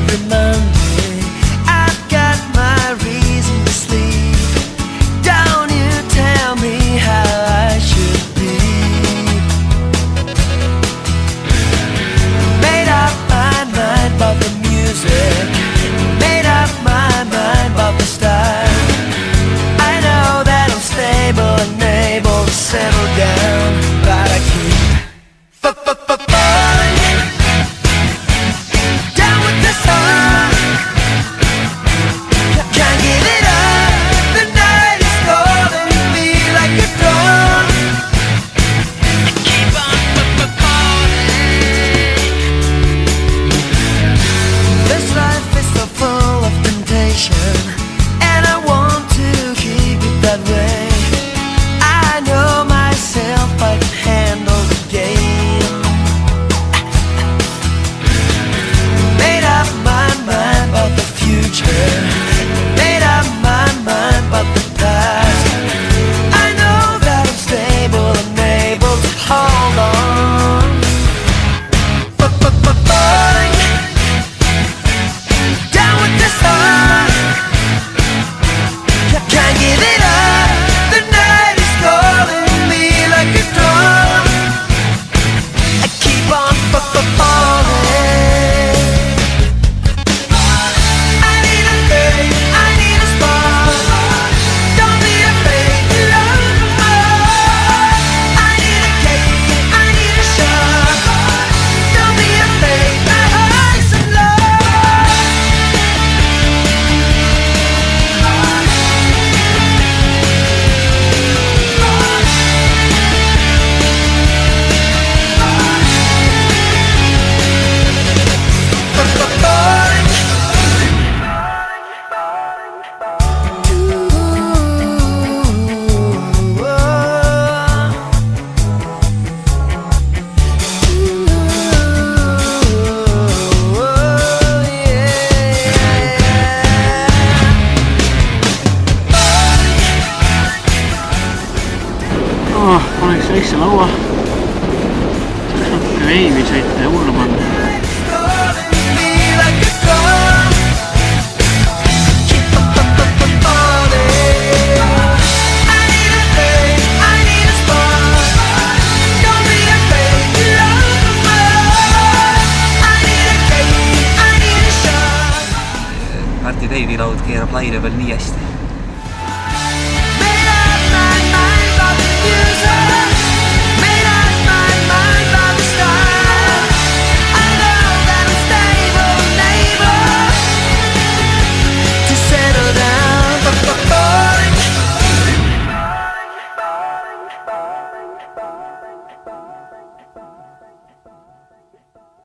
every Monday. I've got my reason to sleep. Don't you tell me how I should be. Made up my mind about the music, made up my mind about the style. I know that I'm stable and able to settle down, but I keep falling down with this heart. Can't give it up. The night is calling me like a drum. I keep on falling. This life is so full of temptation, and I want to keep it that way. I know myself, I can handle the game. Made up my mind about the future, made up my mind about the past. I know that I'm stable and able to hold on. Falling down with this heart. Can't give it up. The night is calling me like a drum. I keep on falling. I need a break, I need a spark. Don't be afraid to love more. I need a cake, I need a shot. Don't be afraid, my heart is in love. Paneks väikse laua, saaks natuke veivi sõita ja hullu panna. Martti Teivilaud keerab laine peal nii hästi.